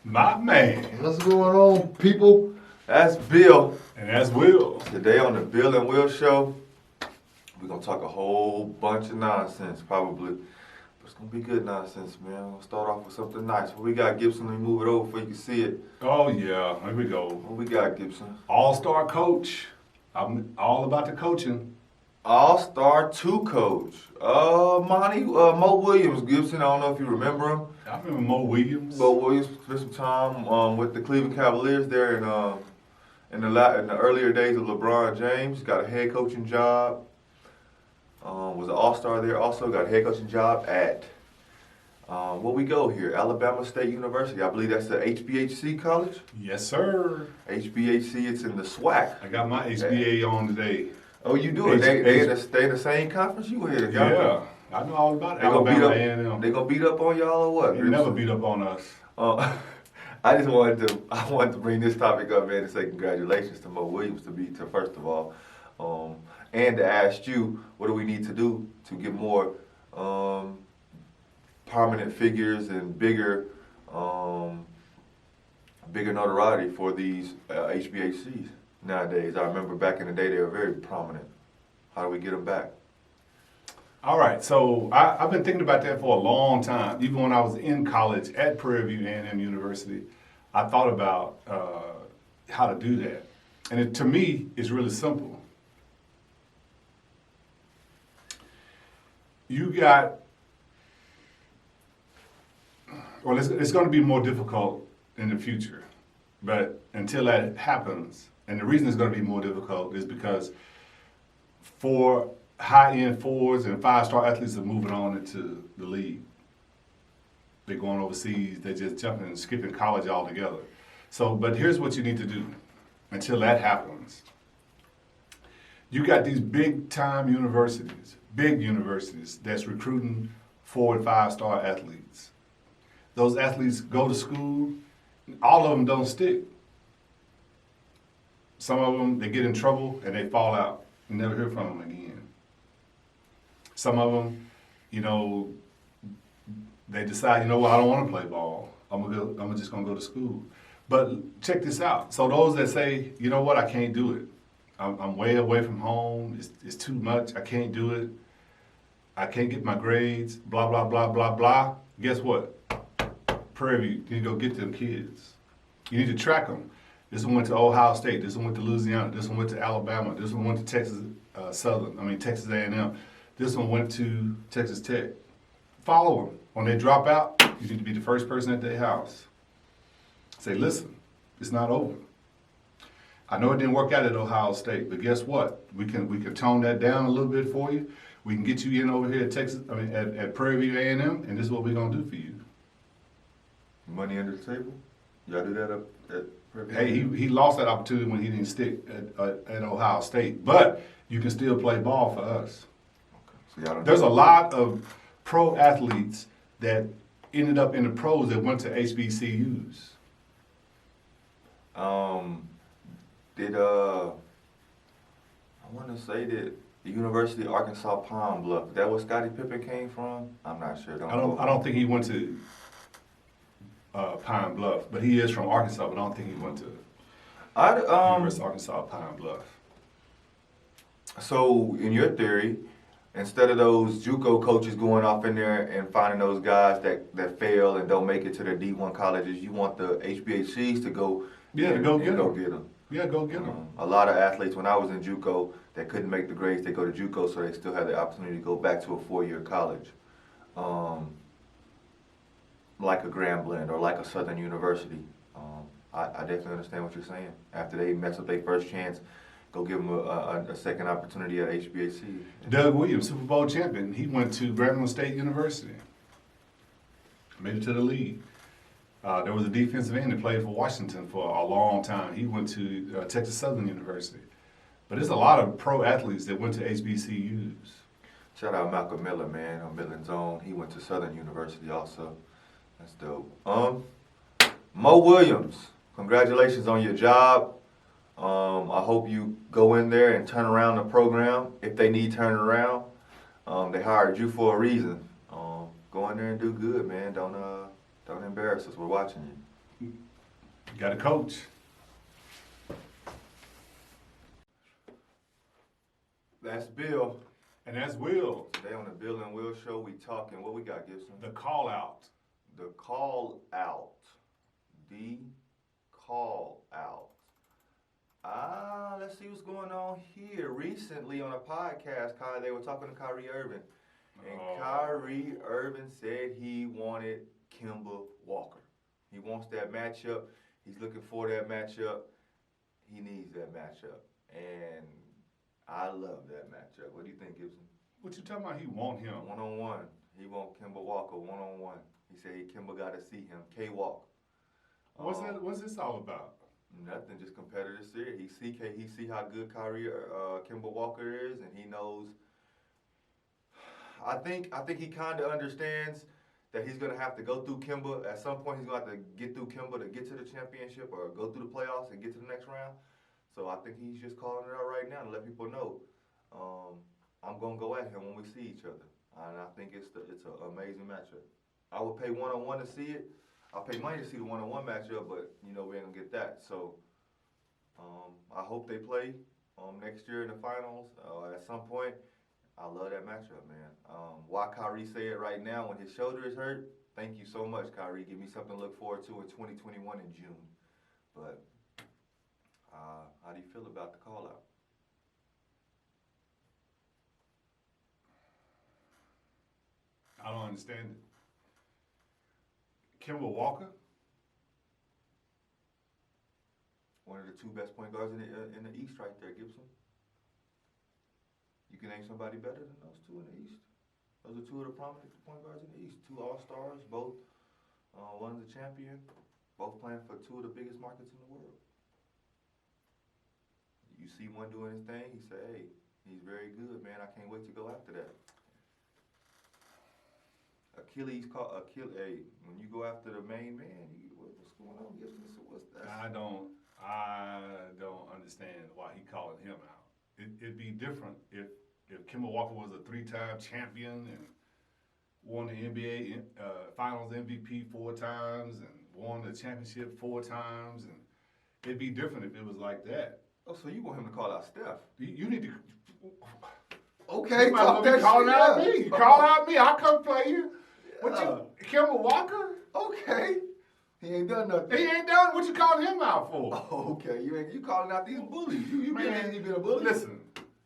My man. What's going on, people? That's Bill. And that's Will. Today on the Bill and Will Show, we're going to talk a whole bunch of nonsense, probably. But it's going to be good nonsense, man. We're going to start off with something nice. What we got, Gibson? Let me move it over so you can see it. Oh, yeah. Here we go. What we got, Gibson? All-star coach. I'm all about the coaching. All-star 2 coach. Mo Williams, Gibson. I don't know if you remember him. I remember Mo Williams. Mo Williams spent some time with the Cleveland Cavaliers there in the earlier days of LeBron James. Got a head coaching job. Was an all-star there. Also got a head coaching job at where we go here, Alabama State University. I believe that's the HBHC college. Yes, sir. HBHC. It's in the SWAC. I got my HBA on today. Oh, you do it? They in the same conference you in? Yeah. I know all about Alabama A&M. They gonna beat up on y'all or what? They never beat up on us. I wanted to bring this topic up, man, to say congratulations to Mo Williams to first of all, and to ask you, what do we need to do to get more prominent figures and bigger notoriety for these HBACs nowadays? I remember back in the day they were very prominent. How do we get them back? All right, so I've been thinking about that for a long time. Even when I was in college at Prairie View A&M University, I thought about how to do that. And to me, it's really simple. It's going to be more difficult in the future. But until that happens, and the reason it's going to be more difficult is because for high-end 4s and 5-star athletes are moving on into the league. They're going overseas. They're just jumping and skipping college altogether. But here's what you need to do until that happens. You got these big-time universities, big universities that's recruiting 4 and 5-star athletes. Those athletes go to school. All of them don't stick. Some of them, they get in trouble and they fall out. You never hear from them again. Some of them, they decide, I don't want to play ball. I'm just going to go to school. But check this out. So those that say, you know what, I can't do it. I'm way away from home. It's too much. I can't do it. I can't get my grades, blah, blah, blah, blah, blah. Guess what? Prairie View, you need to go get them kids. You need to track them. This one went to Ohio State. This one went to Louisiana. This one went to Alabama. This one went to Texas Texas A&M. This one went to Texas Tech. Follow them. When they drop out, you need to be the first person at their house. Say, listen, it's not over. I know it didn't work out at Ohio State, but guess what? We can tone that down a little bit for you. We can get you in over here at at Prairie View A&M, and this is what we're gonna do for you. Money under the table? Y'all do that up at Prairie View? Hey, he lost that opportunity when he didn't stick at Ohio State, but you can still play ball for us. There's a lot of pro athletes that ended up in the pros that went to HBCUs. I want to say that the University of Arkansas Pine Bluff, is that where Scottie Pippen came from? I'm not sure. I don't think he went to Pine Bluff, but he is from Arkansas, but I don't think he went to University of Arkansas Pine Bluff. So, in your theory, instead of those JUCO coaches going off in there and finding those guys that fail and don't make it to their D1 colleges, you want the HBHCs to go get them. Yeah, go get them. A lot of athletes, when I was in JUCO, that couldn't make the grades, they go to JUCO, so they still have the opportunity to go back to a 4-year college, like a Grambling or like a Southern University. I definitely understand what you're saying. After they mess up their first chance, go give them a second opportunity at HBAC. Doug Williams, Super Bowl champion, he went to Grambling State University. Made it to the league. There was a defensive end that played for Washington for a long time. He went to Texas Southern University. But there's a lot of pro athletes that went to HBCUs. Shout out Malcolm Miller, man, on Midland's Own. He went to Southern University also. That's dope. Mo Williams, congratulations on your job. I hope you go in there and turn around the program if they need turning around. They hired you for a reason. Go in there and do good, man. Don't embarrass us. We're watching you. You got to coach. That's Bill. And that's Will. Today on the Bill and Will Show, we talking. What we got, Gibson? The call out. The call out. The call out. Let's see what's going on here. Recently on a podcast, they were talking to Kyrie Irving. And Kyrie Irving said he wanted Kemba Walker. He wants that matchup. He's looking for that matchup. He needs that matchup. And I love that matchup. What do you think, Gibson? What you talking about? He want him. One-on-one. He want Kemba Walker one-on-one. He said Kemba got to see him. K-Walk. What's this all about? Nothing, just competitive series. He see how good Kyrie Kemba Walker is, and he knows. I think he kind of understands that he's gonna have to go through Kemba at some point. He's gonna have to get through Kemba to get to the championship or go through the playoffs and get to the next round. So I think he's just calling it out right now to let people know I'm gonna go at him when we see each other, and I think it's an amazing matchup. I would pay one-on-one to see it. I'll pay money to see the one-on-one matchup, but we ain't gonna get that. So I hope they play next year in the finals at some point. I love that matchup, man. Why Kyrie say it right now when his shoulder is hurt? Thank you so much, Kyrie. Give me something to look forward to in 2021 in June. But how do you feel about the call out? I don't understand it. Kemba Walker? One of the two best point guards in the East right there, Gibson. You can name somebody better than those two in the East. Those are two of the prominent point guards in the East. Two All-Stars, both one's a champion, both playing for two of the biggest markets in the world. You see one doing his thing, he say, hey, he's very good, man. I can't wait to go after that. Achilles, hey, when you go after the main man, what's going on? What's that? I don't understand why he calling him out. It'd be different if Kemba Walker was a 3-time champion and won the NBA Finals MVP 4 times and won the championship 4 times, and it'd be different if it was like that. Oh, so you want him to call out Steph? You need to. Okay, you might well be calling out me. You call out me, I'll come play you. What you, Kemba Walker? Okay. He ain't done nothing. He ain't done what you calling him out for. Oh, okay. You calling out these bullies. He been a bully? Listen.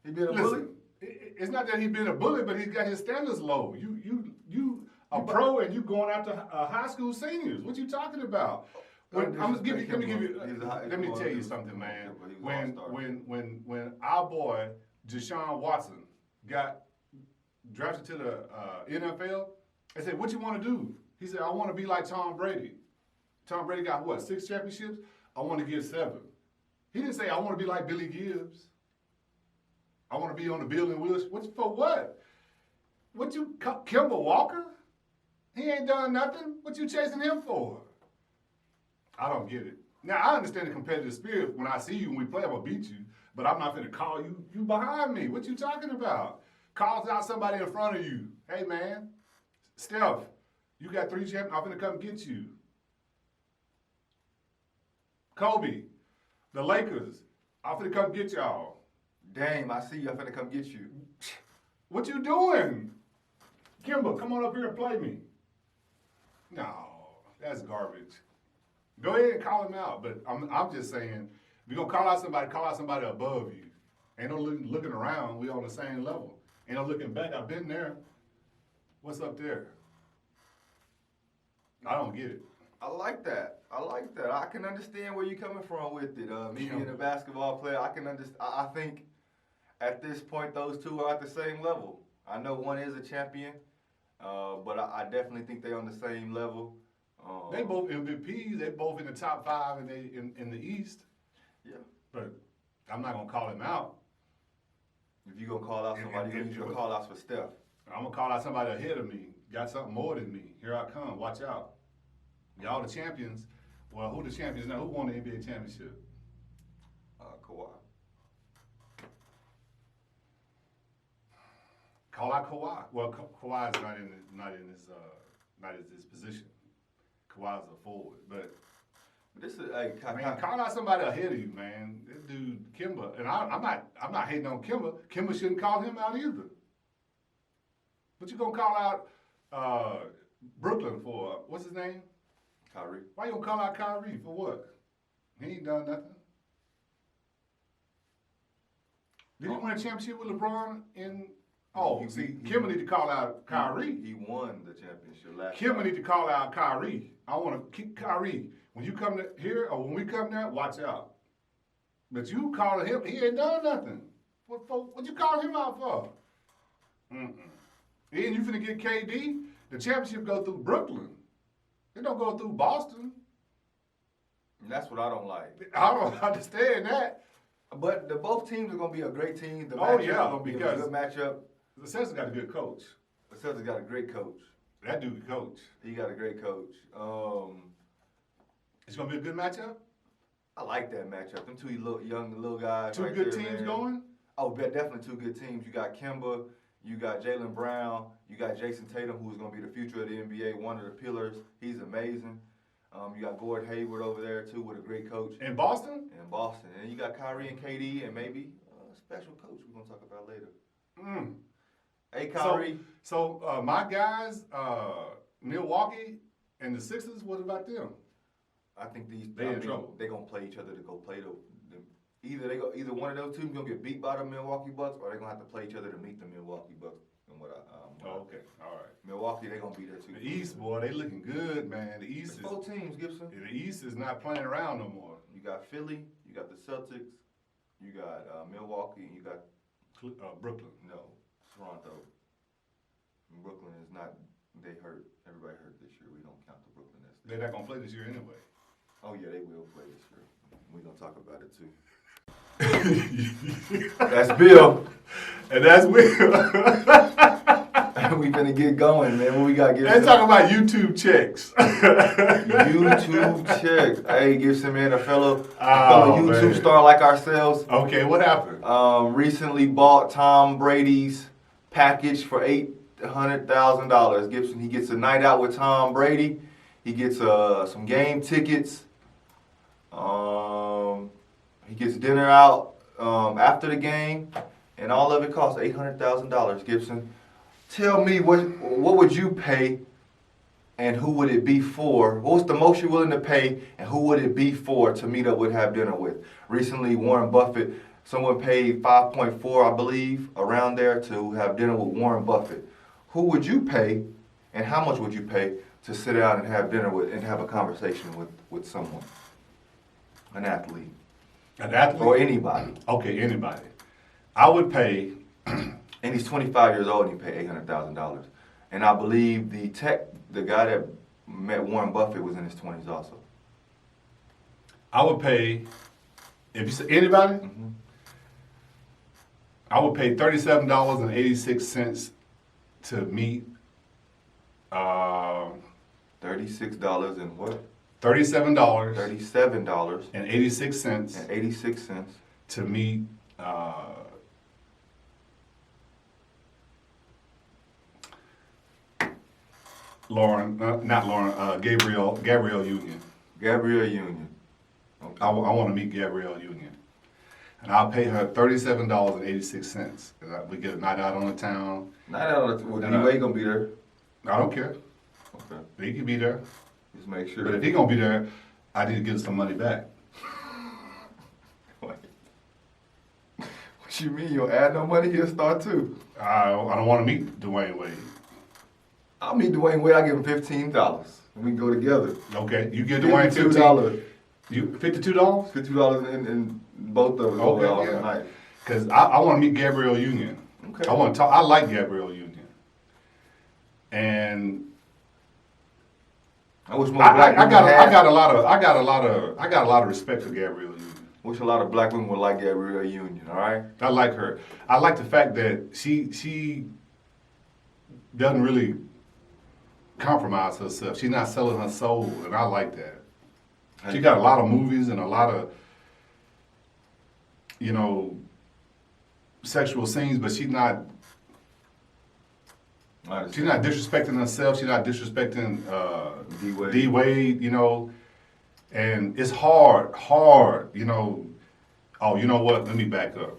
He been a bully? It's not that he been a bully, but he's got his standards low. You a pro and you going after high school seniors. What you talking about? Let me tell you something, man. When our boy Deshaun Watson got drafted to the NFL, I said, "What you want to do?" He said, "I want to be like Tom Brady." Tom Brady got what, 6 championships? I want to get 7. He didn't say I want to be like Billy Gibbs. I want to be on the Bill and Will. For what? What you, Kemba Walker? He ain't done nothing. What you chasing him for? I don't get it. Now, I understand the competitive spirit. When I see you and we play, I'm going to beat you. But I'm not going to call you. You behind me. What you talking about? Calls out somebody in front of you. Hey, man, Steph, you got 3 champions. I'm going to come get you. Kobe, the Lakers, I'm finna come get y'all. Dame, I see you. I'm finna come get you. What you doing? Kemba, come on up here and play me. No, that's garbage. Go ahead and call him out, but I'm just saying, if you're gonna call out somebody above you. Ain't no looking around. We on the same level. Ain't no looking back. I've been there. What's up there? I don't get it. I like that. I can understand where you're coming from with it. Me being a basketball player, I can understand. I think at this point, those two are at the same level. I know one is a champion, but I definitely think they're on the same level. They both MVPs. They both in the top 5 in the East. Yeah. But I'm not gonna call him out. If you're gonna call out somebody, you're gonna call out for Steph. I'm gonna call out somebody ahead of me. Got something more than me. Here I come. Watch out. Y'all the champions. Well, who the champions now? Who won the NBA championship? Kawhi. Call out Kawhi. Well, Kawhi is not in this position. Kawhi's a forward, but This is hey, Man, call out somebody ahead of you, man. This dude Kemba, and I'm not hating on Kemba. Kemba shouldn't call him out either. But you gonna call out Brooklyn for what's his name? Kyrie. Why you gonna call out Kyrie for what? He ain't done nothing. Did he win a championship with LeBron in? Oh, Kemba need to call out Kyrie. He won the championship last Kemba year. need to call out Kyrie. I want to kick Kyrie. When you come here or when we come there, watch out. But you calling him, he ain't done nothing. What you calling him out for? And you finna get KD. The championship go through Brooklyn. It don't go through Boston. And that's what I don't like. I don't understand that. But both teams are going to be a great team. The Oh, matchup yeah, is going to be a good matchup. The Celtics got a good coach. The Celtics got a great coach. That dude can coach. He got a great coach. It's gonna be a good matchup. I like that matchup. Them two young little guys. Two right good there, teams man. going. Oh, definitely two good teams. You got Kemba, you got Jalen Brown, you got Jason Tatum, who's going to be the future of the NBA, one of the pillars. He's amazing. You got Gordon Hayward over there too, with a great coach. In Boston. In Boston, and you got Kyrie and KD, and maybe a special coach we're going to talk about later. Hey, Kyrie. So my guys, Milwaukee and the Sixers. What about them? I think they in trouble. They're gonna play each other to go play either one of those two gonna get beat by the Milwaukee Bucks, or they're gonna have to play each other to meet the Milwaukee Bucks. Okay, all right. Milwaukee, they're gonna be there too. The East, boy, they looking good, man. The East is 4 teams, Gibson. The East is not playing around no more. You got Philly, you got the Celtics, you got Milwaukee, and you got Brooklyn. No, Toronto. Brooklyn is not. They hurt. Everybody hurt this year. We don't count the Brooklyn Nets. They're not gonna play this year anyway. Oh yeah, they will play this year. We're gonna talk about it too. That's Bill. And that's Will. We finna get going, man. What we got? Let's talk about YouTube checks. YouTube checks. Hey, Gibson, man, a fellow YouTube star like ourselves. Okay, what happened? Recently bought Tom Brady's package for $800,000. Gibson, he gets a night out with Tom Brady. He gets some game tickets. He gets dinner out after the game, and all of it costs $800,000. Gibson, tell me what would you pay, and who would it be for? What's the most you're willing to pay, and who would it be for to meet up with, have dinner with? Recently, Warren Buffett, someone paid 5.4, I believe, around there to have dinner with Warren Buffett. Who would you pay, and how much would you pay to sit down and have dinner with and have a conversation with someone? An athlete. An athlete? Or anybody. Okay, anybody. I would pay. And he's 25 years old and he paid $800,000. And I believe the guy that met Warren Buffett was in his 20s also. I would pay, if you say anybody, I would pay $37.86 to meet. $36 and what? $37.86 and 86 cents to meet Gabrielle Union. Gabrielle Union. Okay. I want to meet Gabrielle Union. And I'll pay her $37.86. We get a night out on the town. Night out on the town? Well, anyway, going to be there? I don't care. Okay. He can be there. Just make sure. But if he going to be there, I need to get some money back. What you mean? You'll add no money? He'll start too. I don't want to meet Dwayne Wade. I'll meet Dwayne Wade. I'll give him $15. And we can go together. Okay. You give Dwayne $52. You $52? $52 in both of us over all night. Because I want to meet Gabrielle Union. Okay. I want to talk. I like Gabrielle Union. And I wish more black women I got a lot of respect for Gabrielle Union. Wish a lot of black women would like Gabrielle Union, all right? I like her. I like the fact that she doesn't really compromise herself. She's not selling her soul, and I like that. She got a lot of movies and a lot of, sexual scenes, but she's not disrespecting herself. She's not disrespecting D Wade. And it's hard, you know. Oh, you know what? Let me back up.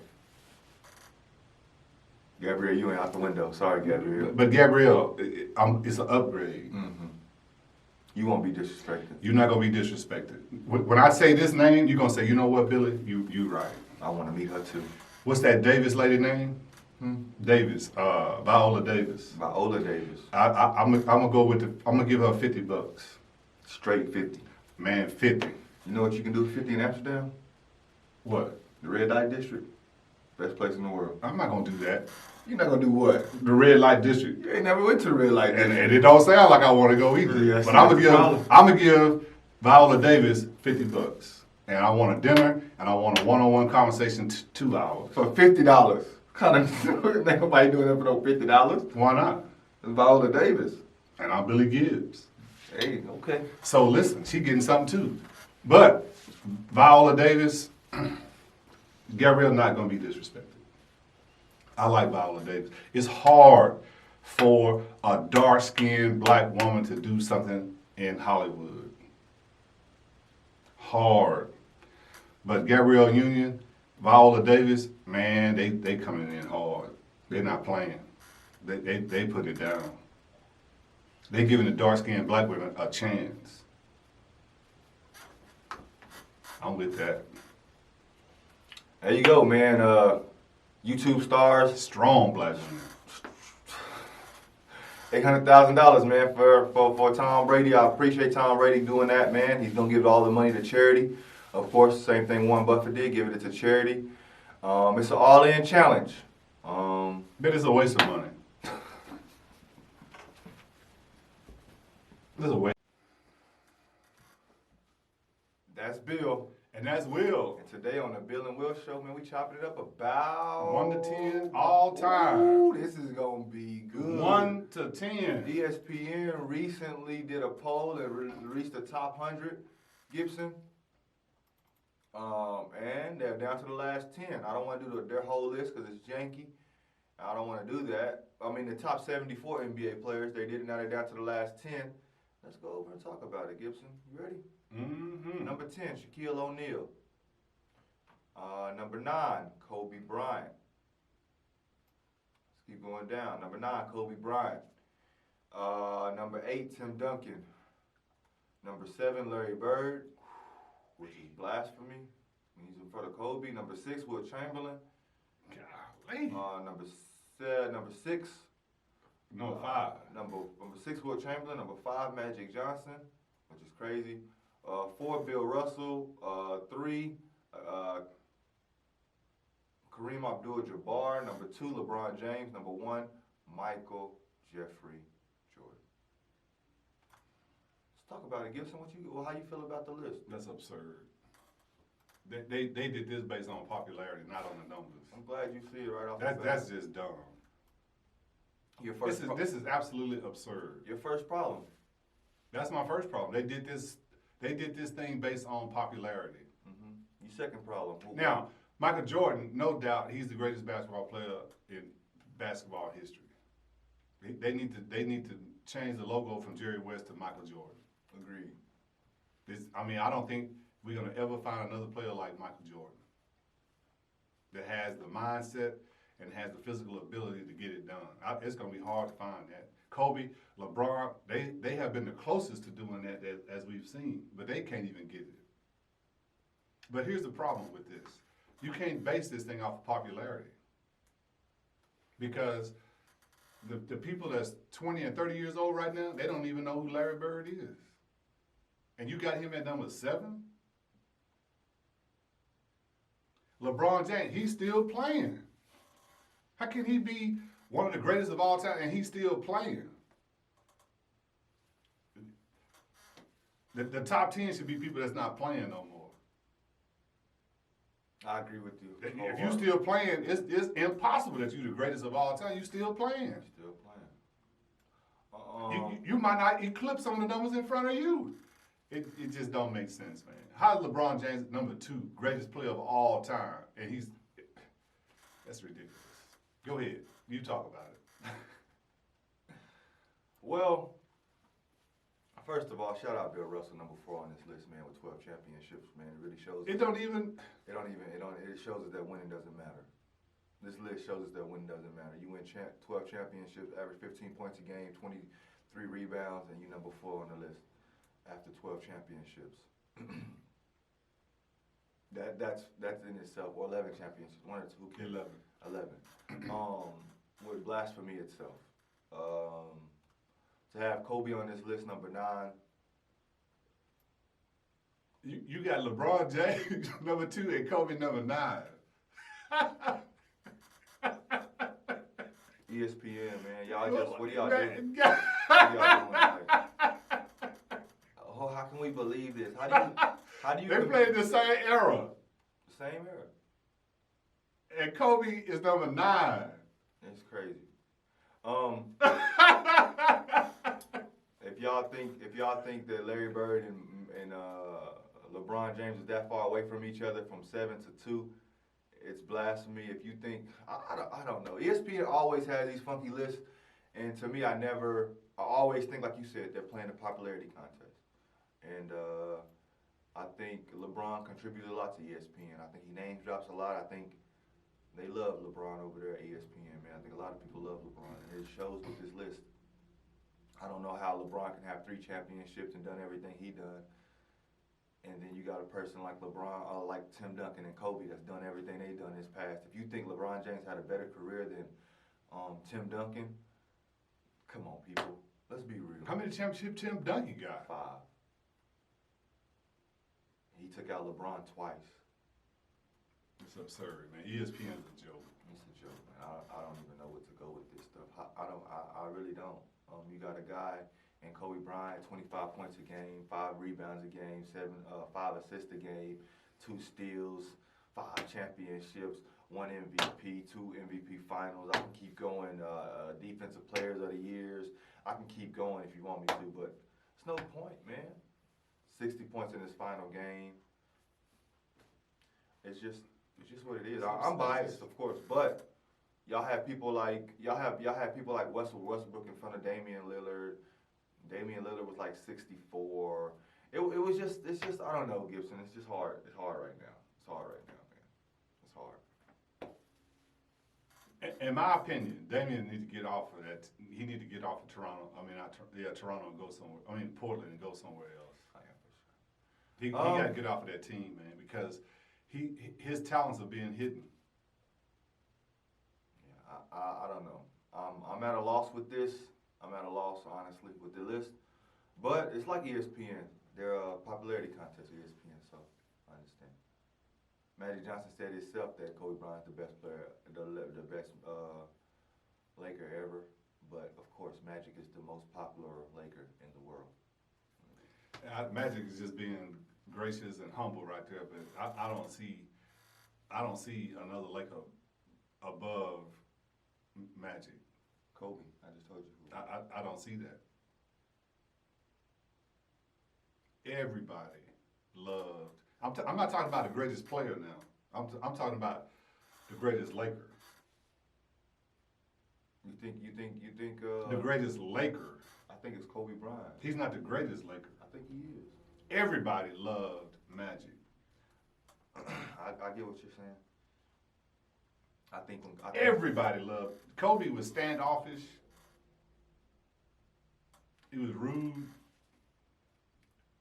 Gabrielle, you ain't out the window. Sorry, Gabrielle. But Gabrielle, it's an upgrade. Mm-hmm. You won't be disrespected. You're not gonna be disrespected. When I say this name, you're gonna say, you know what, Billy? You right. I want to meet her too. What's that Davis lady name? Davis, Viola Davis. Viola Davis. I'm gonna go with I'm gonna give her $50. Straight 50. Man, 50. You know what you can do for 50 in Amsterdam? What? The red light district. Best place in the world. I'm not gonna do that. You're not gonna do what? The red light district. You ain't never went to the red light district. And it don't sound like I want to go either. Yeah, but I'm gonna give Viola Davis $50. And I want a dinner and I want a one-on-one conversation 2 hours. For $50. Kind of ain't nobody doing that for no $50. Why not? It's Viola Davis. And I'm Billy Gibbs. Hey, okay. So listen, she getting something too. But Viola Davis, Gabrielle not gonna be disrespected. I like Viola Davis. It's hard for a dark-skinned black woman to do something in Hollywood. Hard. But Gabrielle Union, Viola Davis, man, they coming in hard. They're not playing. They put it down. They giving the dark-skinned black women a chance. I'm with that. There you go, man. YouTube stars. Strong black women. $800,000, man, for Tom Brady. I appreciate Tom Brady doing that, man. He's gonna give all the money to charity. Of course, same thing Warren Buffett did, give it to charity. It's an all-in challenge. But it's a waste of money. It's a waste. That's Bill. And that's Will. And today on the Bill and Will Show, man, we chopping it up about 1 to 10 all time. Ooh, this is gonna be good. 1 to 10. ESPN recently did a poll and released the top 100. Gibson. And they're down to the last 10. I don't want to do their whole list because it's janky. I don't want to do that. I mean, the top 74 NBA players, they did it. Now they're down to the last 10. Let's go over and talk about it, Gibson. You ready? Mm-hmm. Number 10, Shaquille O'Neal. Number 9, Kobe Bryant. Let's keep going down. Number 9, Kobe Bryant. Number 8, Tim Duncan. Number 7, Larry Bird, which is blasphemy. He's in front of Kobe. Number 6, Will Chamberlain. Golly. Number 6. No, 5. Number 6, Will Chamberlain. Number 5, Magic Johnson, which is crazy. 4, Bill Russell. 3, Kareem Abdul-Jabbar. Number 2, LeBron James. Number 1, Michael Jeffrey Jordan. Let's talk about it. Gibson, how you feel about the list? That's absurd. They did this based on popularity, not on the numbers. I'm glad you see it right off the bat. That's just dumb. This is absolutely absurd. Your first problem. That's my first problem. They did this thing based on popularity. Mm-hmm. Your second problem. Now, Michael Jordan, no doubt, he's the greatest basketball player in basketball history. They need to change the logo from Jerry West to Michael Jordan. Agreed. I don't think we're gonna ever find another player like Michael Jordan that has the mindset and has the physical ability to get it done. It's gonna be hard to find that. Kobe, LeBron, they have been the closest to doing that as we've seen, but they can't even get it. But here's the problem with this. You can't base this thing off of popularity. Because the people that's 20 and 30 years old right now, they don't even know who Larry Bird is. And you got him at number 7? LeBron James, he's still playing. How can he be one of the greatest of all time and he's still playing? The top 10 should be people that's not playing no more. I agree with you. If you're still playing, it's impossible that you're the greatest of all time. You're still playing. Still playing. You might not eclipse some of the numbers in front of you. It just don't make sense, man. How is LeBron James number 2, greatest player of all time, and that's ridiculous. Go ahead, you talk about it. Well, First of all, shout out Bill Russell, number 4 on this list, man, with 12 championships, man. It really shows. It shows us that winning doesn't matter. This list shows us that winning doesn't matter. You win 12 championships, average 15 points a game, 23 rebounds, and you number 4 on the list after 12 championships. That's in itself, or 11 championships, 1 or 2, who cares? 11. Would blasphemy itself. To have Kobe on this list, number 9. You got LeBron James number 2 and Kobe number 9. ESPN, man, y'all just what are y'all doing? What are y'all doing? Like, oh, how can we believe this? How do you? They played the same era. The same era. And Kobe is number 9. It's crazy. If y'all think that Larry Bird and LeBron James is that far away from each other from 7 to 2, it's blasphemy. If you think I don't know. ESPN always has these funky lists, and to me, I always think, like you said, they're playing a popularity contest, and I think LeBron contributed a lot to ESPN. I think he name drops a lot. I think they love LeBron over there at ESPN, man. I think a lot of people love LeBron, and it shows with this list. I don't know how LeBron can have 3 championships and done everything he done, and then you got a person like LeBron, like Tim Duncan and Kobe that's done everything they done in his past. If you think LeBron James had a better career than Tim Duncan, come on, people. Let's be real. How many championships Tim Duncan got? 5. He took out LeBron twice. It's absurd, man. ESPN is a joke. It's a joke, man. I don't even know what to go with this stuff. I really don't. You got a guy in Kobe Bryant, 25 points a game, 5 rebounds a game, 5 assists a game, 2 steals, 5 championships, 1 MVP, 2 MVP finals. I can keep going. Defensive players of the years. I can keep going if you want me to, but it's no point, man. 60 points in his final game. It's just what it is. I'm biased, of course, but y'all have people like Russell Westbrook in front of Damian Lillard. Damian Lillard was like 64. It's just I don't know, Gibson. It's just hard. It's hard right now. It's hard right now, man. It's hard. In my opinion, Damian needs to get off of that. He needs to get off of Toronto. Toronto and go somewhere. Portland and go somewhere else. I am for sure. He got to get off of that team, man, because his talents are being hidden. Yeah, I don't know. I'm at a loss with this. I'm at a loss, honestly, with the list. But it's like ESPN. They're a popularity contest, ESPN, so I understand. Magic Johnson said himself that Kobe Bryant's the best player, the best Laker ever. But, of course, Magic is the most popular Laker in the world. Magic is just being gracious and humble right there, but I don't see another Laker above Magic. Kobe, I just told you. I don't see that. Everybody loved. I'm not talking about the greatest player now. I'm talking about the greatest Laker. You think the greatest Laker. I think it's Kobe Bryant. He's not the greatest Laker. I think he is. Everybody loved Magic. I get what you're saying. I think everybody loved. Kobe was standoffish. He was rude.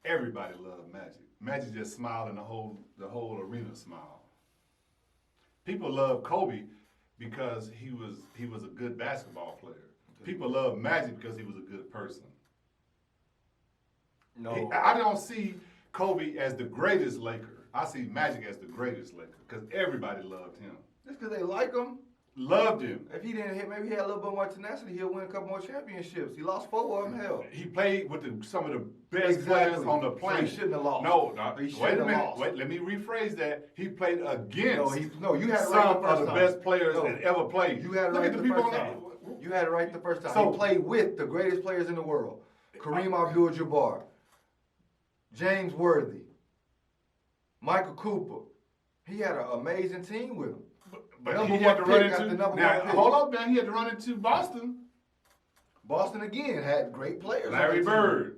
Everybody loved Magic. Magic just smiled and the whole arena smiled. People loved Kobe because he was a good basketball player. People loved Magic because he was a good person. No, I don't see Kobe as the greatest Laker. I see Magic as the greatest Laker because everybody loved him. Just because they like him. Loved him. If he didn't hit, maybe he had a little bit more tenacity, he'll win a couple more championships. He lost 4 of them, hell. He played with some of the best players on the planet. So he shouldn't have lost. No, he wait a minute. Lost. Wait, let me rephrase that. He played against you had some of the best players that ever played. You had it right the first time. You had it right the first time. So, he played with the greatest players in the world. Kareem Abdul-Jabbar, James Worthy, Michael Cooper. He had an amazing team with him. But he had to run into. Now, hold up, man. He had to run into Boston. Boston again had great players. Larry Bird.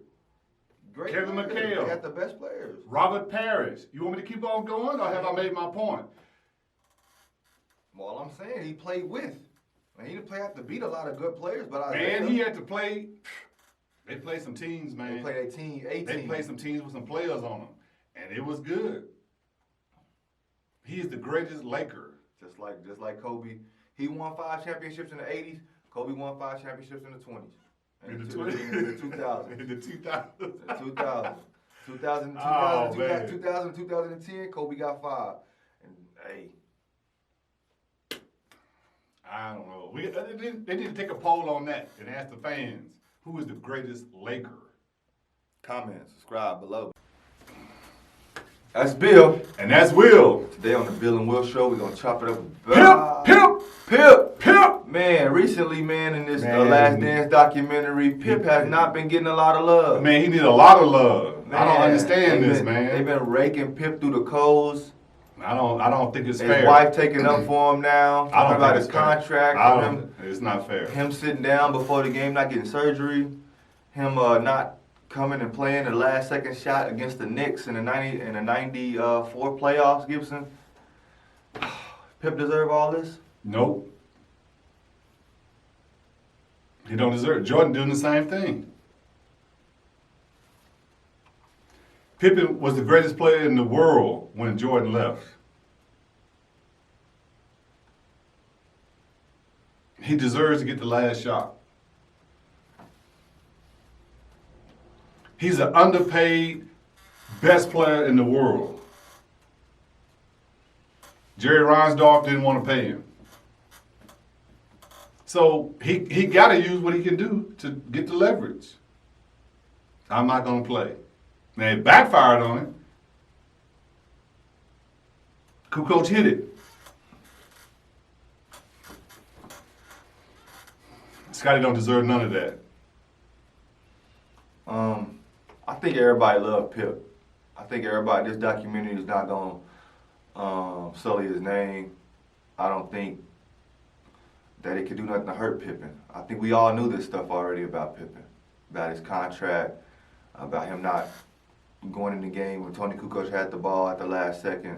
great Kevin players. McHale. They got the best players. Robert Parrish. You want me to keep on going, or have I made my point? Well, all I'm saying, he played with. And he didn't have to beat a lot of good players, but Man, he had to play. They played some teams, man. They played a team. They played some teams with some players on them, and it was good. He is the greatest Laker. Just like Kobe. He won 5 championships in the 80s. Kobe won 5 championships in the 20s. In the 2000s. In the 2000s. 2010, Kobe got 5. And hey. I don't know. They need to take a poll on that and ask the fans, who is the greatest Laker? Comment, subscribe below. That's Bill. And that's Will. Today on the Bill and Will Show, we're going to chop it up. Pip. Man, recently, man, in this Last Dance documentary, Pip has not been getting a lot of love. Man, he need a lot of love. Man, I don't understand this, man. They've been raking Pip through the coals. I don't think it's fair. His wife taking up for him now. Talking about his contract. It's not fair. Him sitting down before the game, not getting surgery. Him not coming and playing the last second shot against the Knicks in the 94 playoffs, Gibson. Pip deserve all this? Nope. He don't deserve it. Jordan doing the same thing. Pippen was the greatest player in the world when Jordan left. He deserves to get the last shot. He's an underpaid best player in the world. Jerry Reinsdorf didn't want to pay him. So he got to use what he can do to get the leverage. I'm not going to play. Now, it backfired on him. Kukoc hit it. Scotty don't deserve none of that. I think everybody loved Pip. I think everybody, this documentary is not going to sully his name. I don't think that it could do nothing to hurt Pippen. I think we all knew this stuff already about Pippen, about his contract, about him not going in the game when Tony Kukoc had the ball at the last second,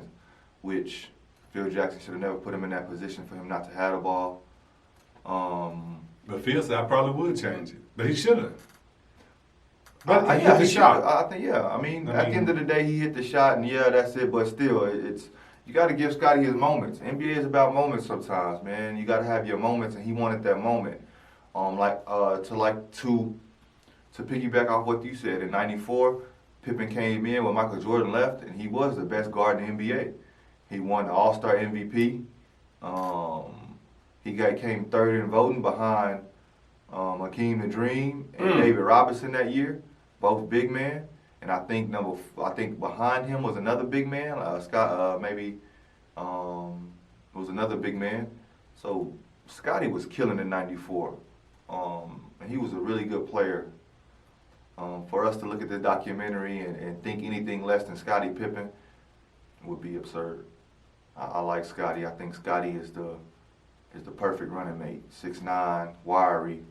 which Phil Jackson should have never put him in that position for him not to have the ball. But Phil said I probably would change it, but he should have. But he yeah, hit the shot. I think, yeah. I mean, at the end of the day, he hit the shot, and yeah, that's it. But still, it's you got to give Scotty his moments. NBA is about moments sometimes, man. You got to have your moments, and he wanted that moment. To piggyback off what you said, in '94, Pippen came in when Michael Jordan left, and he was the best guard in the NBA. He won the All-Star MVP. He came third in voting behind Hakeem the Dream and David Robinson that year, both big men. And I think behind him was another big man, was another big man. So Scotty was killing in '94, and he was a really good player. For us to look at this documentary and think anything less than Scottie Pippen would be absurd. I like Scotty. I think Scotty is the perfect running mate. 6'9", wiry,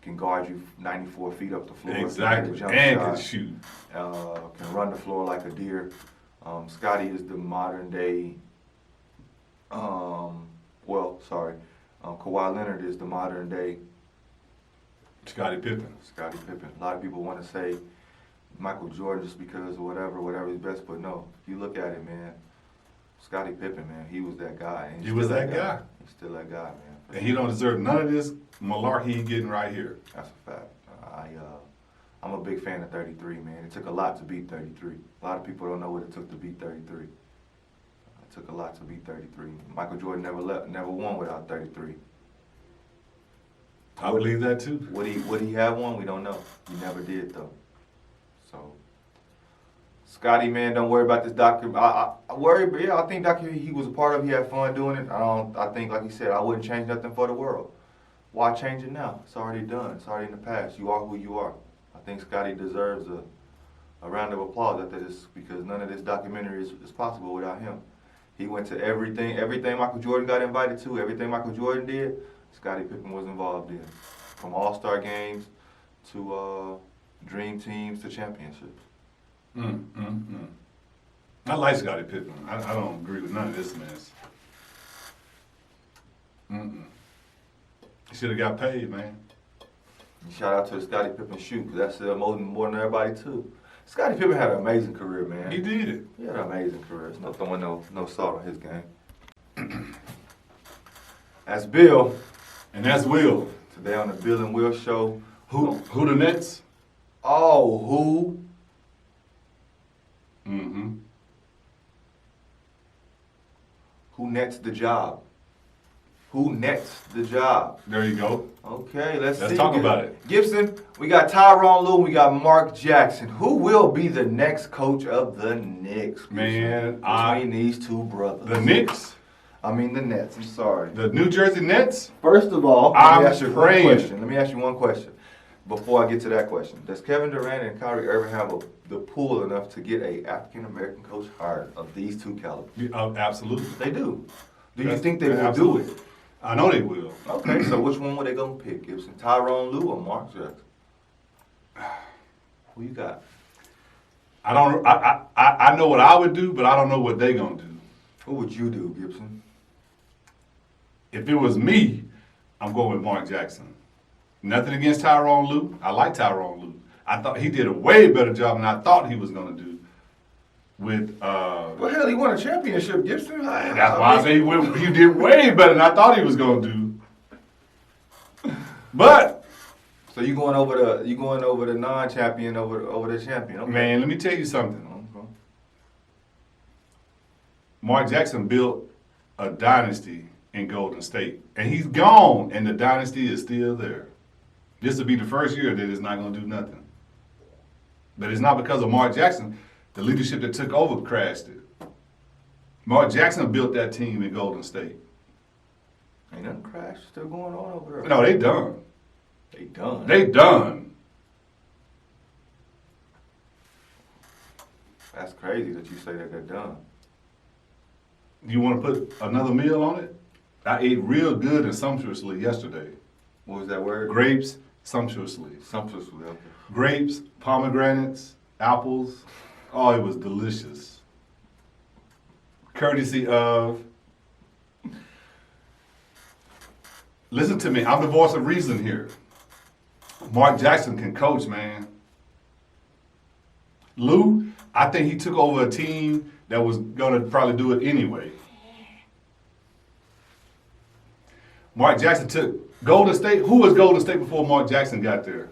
can guard you 94 feet up the floor. Exactly, Can can shoot. Can run the floor like a deer. Scotty is the modern day. Kawhi Leonard is the modern day Scottie Pippen. Scottie Pippen. A lot of people want to say Michael Jordan just because of whatever he's best, but no. If you look at it, man, Scottie Pippen, man, he was that guy. He was that guy. He's still that guy, man. And he don't deserve none of this malarkey he getting right here. That's a fact. I'm a big fan of 33, man. It took a lot to beat 33. A lot of people don't know what it took to beat 33. It took a lot to beat 33. Michael Jordan never won without 33. I believe that too. Would he have one? We don't know. He never did though. So, Scotty, man, don't worry about this documentary. I worry, but yeah, I think documentary he was a part of. He had fun doing it. I think, like he said, I wouldn't change nothing for the world. Why change it now? It's already done. It's already in the past. You are who you are. I think Scotty deserves a round of applause after this because none of this documentary is possible without him. He went to everything Michael Jordan got invited to, everything Michael Jordan did. Scottie Pippen was involved in, from All-Star games to dream teams to championships. I like Scottie Pippen. I don't agree with none of this mess. He should have got paid, man. Shout out to the Scottie Pippen shoe, because that's more than everybody too. Scottie Pippen had an amazing career, man. He did. He had an amazing career. There's no throwing no salt on his game. That's Bill. And that's Will. Today on the Bill and Will Show. Who the Nets? Oh, who? Who nets the job? Who nets the job? There you go. Okay, let's see. Let's talk about it. Gibson, we got Tyronn Lue, we got Mark Jackson. Who will be the next coach of the Knicks? Gibson? Man, between these two brothers. The Knicks? I mean the Nets, I'm sorry. The New Jersey Nets? First of all, I'm let praying. me ask you one question before I get to that question. Does Kevin Durant and Kyrie Irving have the pool enough to get a African-American coach hired of these two calibers? Absolutely. They do. Do you That's- think they will absolutely. do it? I know they will. Okay, so which one were they gonna pick, Gibson? Tyronn Lue or Mark Jackson? Who you got? I know what I would do, but I don't know what they gonna do. What would you do, Gibson? If it was me, I'm going with Mark Jackson. Nothing against Tyronn Lue. I like Tyronn Lue. I thought he did a way better job than I thought he was gonna do. With Well, hell, he won a championship, Gibson. that's why I say he did way better than I thought he was gonna do. But So you going over the non-champion over the champion? Okay. man, let me tell you something. Mark Jackson built a dynasty in Golden State, and he's gone, and the dynasty is still there. This will be the first year that it's not going to do nothing. But it's not because of Mark Jackson. The leadership that took over crashed it. Mark Jackson built that team in Golden State. Ain't nothing crash still going on over there. No, they done. They done. They done. That's crazy that you say that they're done. You want to put another meal on it? I ate real good and sumptuously yesterday. What was that word? Grapes, sumptuously. Sumptuously. Okay. Grapes, pomegranates, apples. Oh, it was delicious. Courtesy of. Listen to me, I'm the voice of reason here. Mark Jackson can coach, man. Lou, I think he took over a team that was going to probably do it anyway. Mark Jackson took Golden State. Who was Golden State before Mark Jackson got there?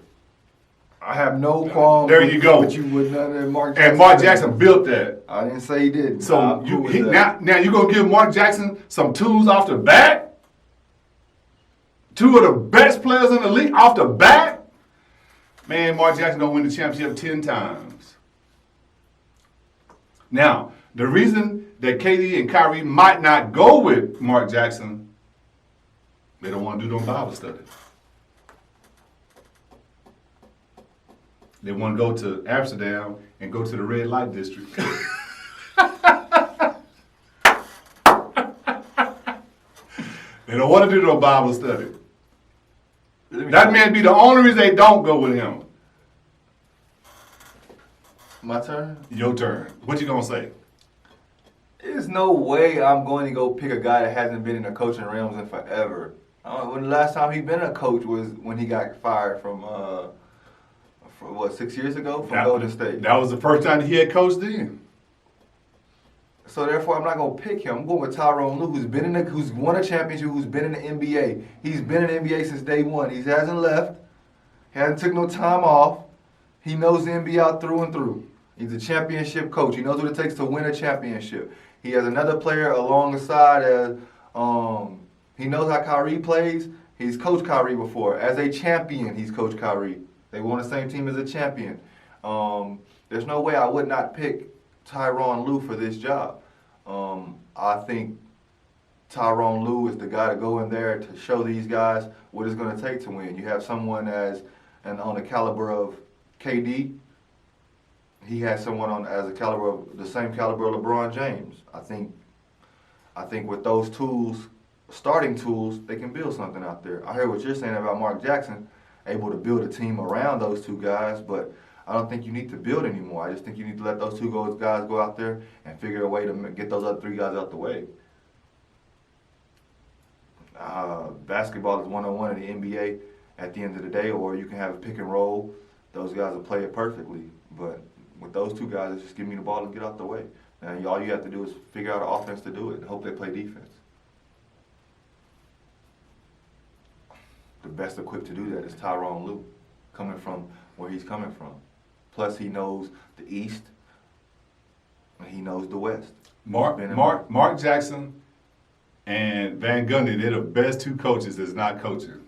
I have no qualms. There you go. But you would none of Mark Jackson. And Mark Jackson built that. I didn't say he didn't. So now you're gonna give Mark Jackson some tools off the bat? Two of the best players in the league off the bat? Man, Mark Jackson gonna win the championship 10 times. Now, the reason that KD and Kyrie might not go with Mark Jackson, they don't want to do no Bible study. They want to go to Amsterdam and go to the red light district. They don't want to do no Bible study. That may be the only reason they don't go with him. My turn? Your turn. What you gonna say? There's no way I'm going to go pick a guy that hasn't been in the coaching realms in forever. When the last time he been a coach was when he got fired from 6 years ago from Golden State. That was the first time he had coached then. So therefore, I'm not gonna pick him. I'm going with Tyronn Lue, who's won a championship, who's been in the NBA. He's been in the NBA since day one. He hasn't left. He hasn't took no time off. He knows the NBA out through and through. He's a championship coach. He knows what it takes to win a championship. He has another player alongside as he knows how Kyrie plays. He's coached Kyrie before. As a champion, he's coached Kyrie. They were on the same team as a champion. There's no way I would not pick Tyronn Lue for this job. I think Tyronn Lue is the guy to go in there to show these guys what it's going to take to win. You have someone on the caliber of KD. He has someone as a caliber of the same caliber of LeBron James. I think with those tools, starting tools, they can build something out there. I heard what you're saying about Mark Jackson, able to build a team around those two guys, but I don't think you need to build anymore. I just think you need to let those two guys go out there and figure a way to get those other 3 guys out the way. Basketball is one-on-one in the NBA at the end of the day, or you can have a pick and roll. Those guys will play it perfectly. But with those 2 guys, it's just give me the ball and get out the way. And all you have to do is figure out an offense to do it and hope they play defense. The best equipped to do that is Tyronn Lue, coming from where he's coming from. Plus, he knows the East and he knows the West. Mark Jackson and Van Gundy, they're the best 2 coaches that's not coaching.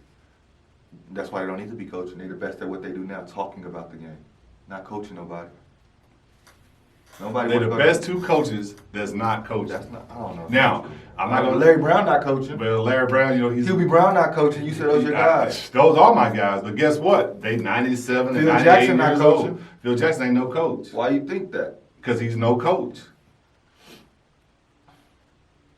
That's why they don't need to be coaching. They're the best at what they do now, talking about the game, not coaching nobody. They're the best 2 coaches that's not coaching. That's not. I don't know. Now, I'm not gonna. Larry Brown not coaching. Well, Larry Brown, you know, he's. Hubie Brown not coaching. You said those your guys. Those are my guys, but guess what? They 97 and 98 Jackson not years coaching. old. Phil Jackson ain't no coach. Why you think that? Because he's no coach.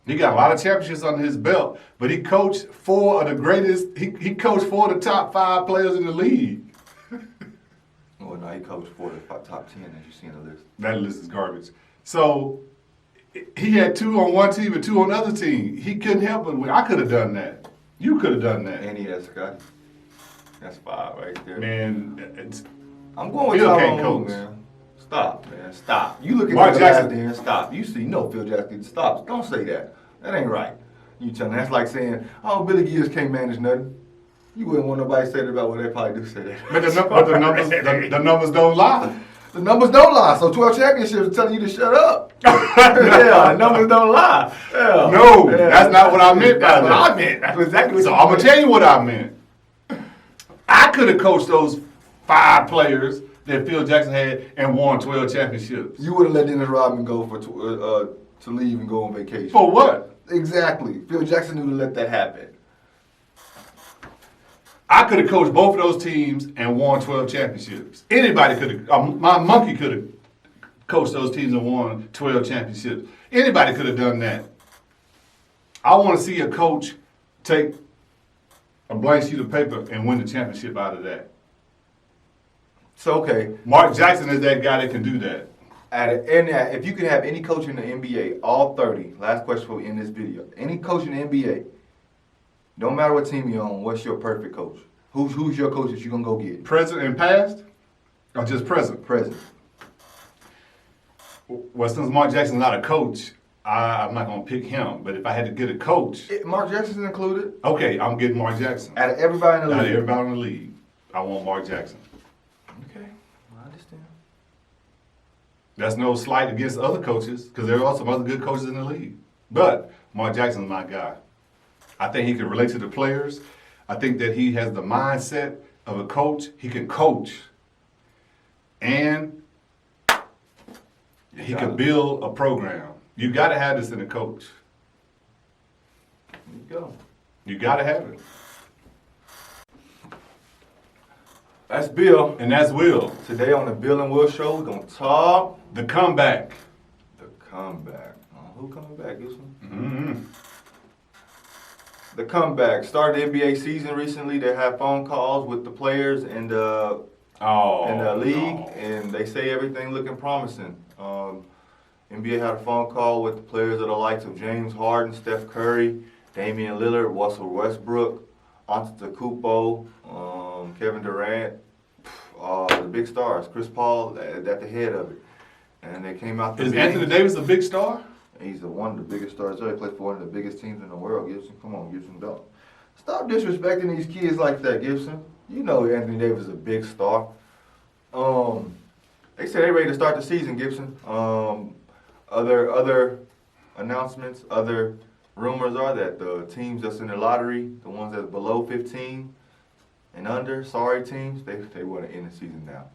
He got a lot of championships under his belt, but he coached 4 of the greatest. He coached 4 of the top 5 players in the league. Well, no, he coached 4 of the top 10 as you see in the list. That list is garbage. So he had 2 on one team and 2 on the other team. He couldn't help it. I could have done that. You could have done that. And he had Scotty. That's 5 right there. Man, I'm going with Phil can't Tyronn coach. Lue, man. Stop, man. Stop. You look at Mark the Jackson. guys there. Stop. You know Phil Jackson. Stop. Don't say that. That ain't right. You telling that's like saying, oh, Billy Gibbs can't manage nothing. You wouldn't want nobody to say that about what they probably do say that. But the numbers don't lie. The numbers don't lie. So 12 championships are telling you to shut up. Yeah, numbers don't lie. Yeah. No, Yeah. that's not what I meant by That's that. what I meant. That's exactly what So you I'm gonna meant. tell you what I meant. I could have coached those 5 players that Phil Jackson had and won 12 championships. You would have let Dennis Rodman go to leave and go on vacation. For what? Exactly. Phil Jackson knew to let that happen. I could have coached both of those teams and won 12 championships. Anybody could have. My monkey could have coached those teams and won 12 championships. Anybody could have done that. I want to see a coach take a blank sheet of paper and win the championship out of that. So, okay. Mark Jackson is that guy that can do that. If you could have any coach in the NBA, all 30, last question for in this video. Any coach in the NBA, don't matter what team you're on, what's your perfect coach? Who's your coach that you're going to go get? Present and past? Or just present? Present. Well, since Mark Jackson's not a coach, I'm not going to pick him. But if I had to get a coach, Mark Jackson's included. okay, I'm getting Mark Jackson. Out of everybody in the Out of league. everybody in the league, I want Mark Jackson. Okay, I understand. That's no slight against other coaches, because there are some other good coaches in the league. But Mark Jackson's my guy. I think he can relate to the players. I think that he has the mindset of a coach. He can coach. And he can build a program. You got to have this in a coach. There you go. You got to have it. That's Bill. And that's Will. Today on the Bill and Will Show, we're going to talk The comeback. the comeback. Who coming back, Gibson? Mm-hmm. The comeback. Started the NBA season recently. They had phone calls with the players and the league, no. and they say everything looking promising. NBA had a phone call with the players of the likes of James Harden, Steph Curry, Damian Lillard, Russell Westbrook, Antetokounmpo, Kevin Durant, the big stars, Chris Paul at the head of it. And they came out. Is Anthony Davis a big star? He's one of the biggest stars. He plays for one of the biggest teams in the world. Gibson, come on, Gibson, don't. Stop disrespecting these kids like that, Gibson. You know Anthony Davis is a big star. They say they're ready to start the season, Gibson. Other announcements, other rumors are that the teams that's in the lottery, the ones that's below 15 and under, sorry teams, they want to end the season now.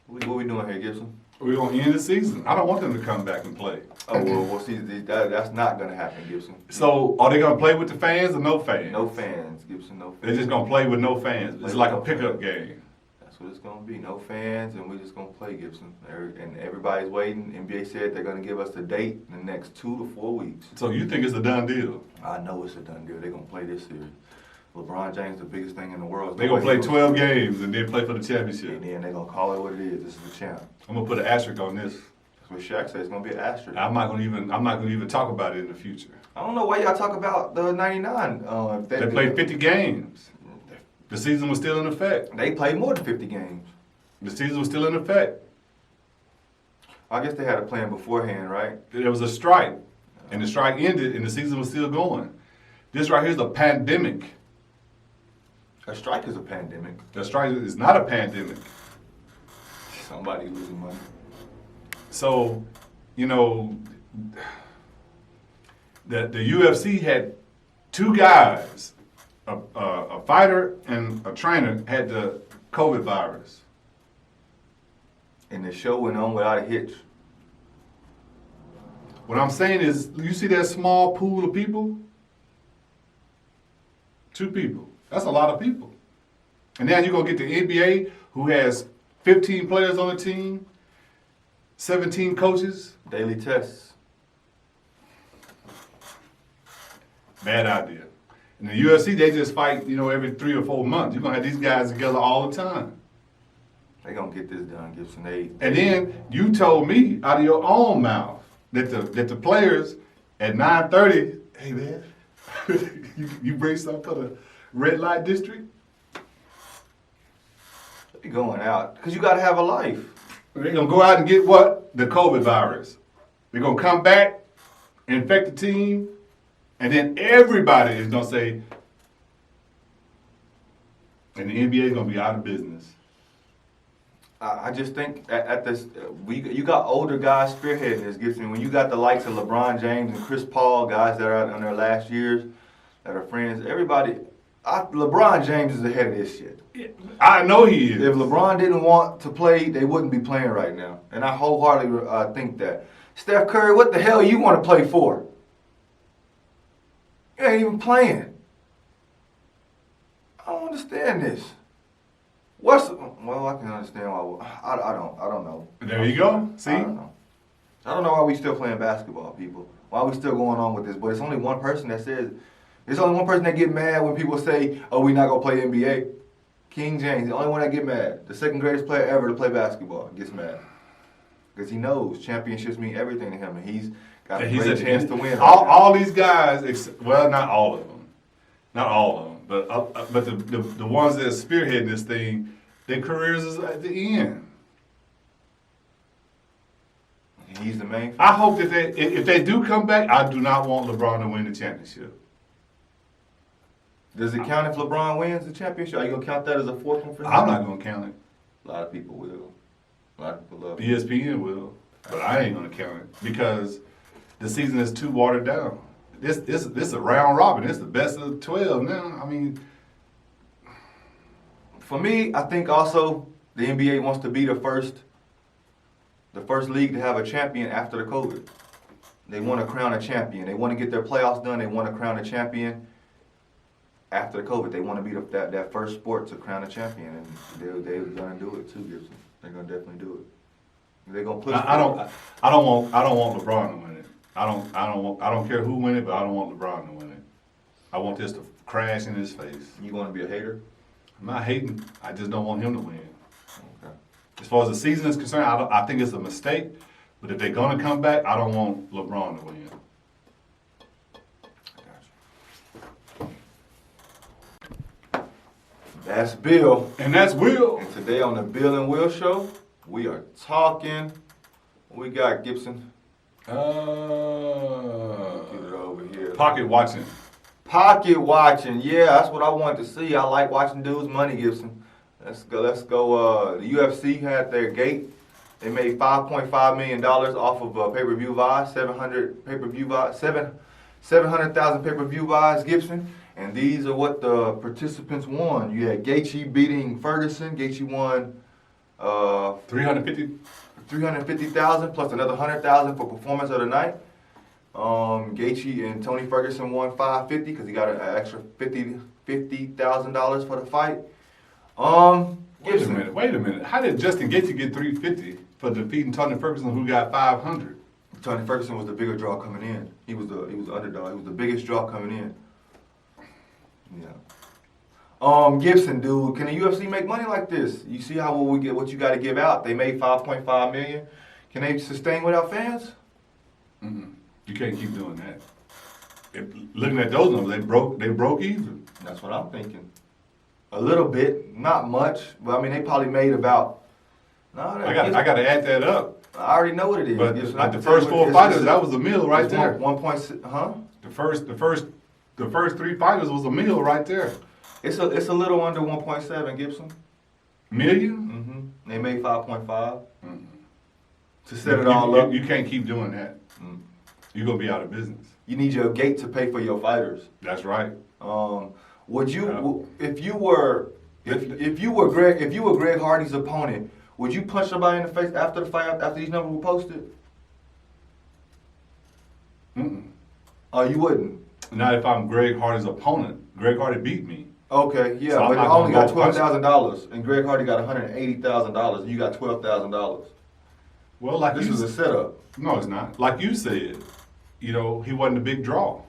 What we doing here, Gibson? We're going to end the season. I don't want them to come back and play. Oh, well, we'll see. That's not going to happen, Gibson. So, are they going to play with the fans or no fans? No fans, Gibson, no fans. They're just going to play with no fans. It's like a pickup game. That's what it's going to be. No fans, and we're just going to play, Gibson. And everybody's waiting. NBA said they're going to give us the date in the next 2 to 4 weeks. So, you think it's a done deal? I know it's a done deal. They're going to play this series. LeBron James, the biggest thing in the world. They're going to play 12 games and then play for the championship. And then they're going to call it what it is. This is the champ. I'm going to put an asterisk on this. That's what Shaq said. It's going to be an asterisk. I'm not going to even talk about it in the future. I don't know why y'all talk about the 99. They played 50 games. The season was still in effect. They played more than 50 games. The season was still in effect. I guess they had a plan beforehand, right? There was a strike, and the strike ended, and the season was still going. This right here is a pandemic. A strike is a pandemic. The strike is not a pandemic. Somebody losing money. So, you know, the UFC had two guys, a fighter and a trainer, had the COVID virus. And the show went on without a hitch. What I'm saying is, you see that small pool of people? 2 people. That's a lot of people. And now you're going to get the NBA, who has 15 players on the team, 17 coaches. Daily tests. Bad idea. In the UFC, they just fight, you know, every 3 or 4 months. You're going to have these guys together all the time. They going to get this done, Gibson. And then you told me out of your own mouth that the players at 9:30, hey man, you bring something for the red light district? They going out. Because you got to have a life. They're going to go out and get what? The COVID virus. They're going to come back, infect the team, and then everybody is going to say, and the NBA is going to be out of business. I just think at this, you got older guys spearheading this, Gibson. When you got the likes of LeBron James and Chris Paul, guys that are out on their last years, that are friends, everybody, LeBron James is ahead of this shit. I know he is. If LeBron didn't want to play, they wouldn't be playing right now. And I wholeheartedly think that. Steph Curry, what the hell you want to play for? You ain't even playing. I don't understand this. Well, I can understand why. I don't know. There you go. See? I don't know. I don't know why we still playing basketball, people. Why we still going on with this? But it's only one person that says. There's only one person that get mad when people say, "Oh, we not gonna play NBA." King James, the only one that get mad. The second greatest player ever to play basketball gets mad because he knows championships mean everything to him, and he's got a great chance to win. All these guys, well, not all of them, but the ones that are spearheading this thing, their careers is at the end. He's the main. I hope that if they do come back, I do not want LeBron to win the championship. Does it count if LeBron wins the championship? Are you gonna count that as a fourth one for him? I'm not gonna count it. A lot of people will. A lot of people love it. ESPN will, but I ain't gonna count it because the season is too watered down. This is a round robin. It's the best of 12 now. I mean, for me, I think also the NBA wants to be the first league to have a champion after the COVID. They want to crown a champion. They want to get their playoffs done. They want to crown a champion after the COVID. They want to be that first sport to crown a champion, and they're gonna do it too, Gibson. They're gonna definitely do it. They're gonna push. I don't want LeBron to win it. I don't care who win it, but I don't want LeBron to win it. I want this to crash in his face. You want to be a hater? I'm not hating. I just don't want him to win. Okay. As far as the season is concerned, I think it's a mistake. But if they're gonna come back, I don't want LeBron to win. That's Bill. And that's Will. And today on the Bill and Will Show, we are talking. What we got, Gibson? Get it over here. Pocket watching. Pocket watching. Yeah, that's what I wanted to see. I like watching dudes' money, Gibson. Let's go. The UFC had their gate. They made $5.5 million off of pay-per-view buys, 700,000 pay-per-view buys, Gibson. And these are what the participants won. You had Gaethje beating Ferguson. Gaethje won $350,000 plus another $100,000 for performance of the night. Gaethje and Tony Ferguson won $550 because he got an extra $50,000 for the fight. Wait a minute. How did Justin Gaethje get $350 for defeating Tony Ferguson, who got $500? Tony Ferguson was the bigger draw coming in. He was the underdog. He was the biggest draw coming in. Yeah. Gibson, dude, can the UFC make money like this? You see how what we get, what you got to give out? They made $5.5 million. Can they sustain without fans? Mm-mm. You can't keep doing that. Looking at those numbers, they broke even. That's what I'm thinking. A little bit, not much, but I mean they probably made about. No, I got to add that up. I already know what it is. But Gibson, like I the can tell you first what four it is. fighters, that was a meal right It's there. 1.6, huh? The first three fighters was a meal right there. It's a little under 1.7, Gibson. Million? Mm-hmm. They made 5.5 Mm-hmm. to set it all up. You can't keep doing that. Mm. You're gonna be out of business. You need your gate to pay for your fighters. That's right. Would you, if you were Greg Hardy's opponent, would you punch somebody in the face after the fight, after these numbers were posted? Mm-mm. Oh, you wouldn't. Not if I'm Greg Hardy's opponent. Greg Hardy beat me. Okay, yeah, So I'm but not I only gonna got go punch $12,000, and Greg Hardy got $180,000, and you got $12,000. Well, like This you was a setup. No, it's not. Like you said, he wasn't a big draw.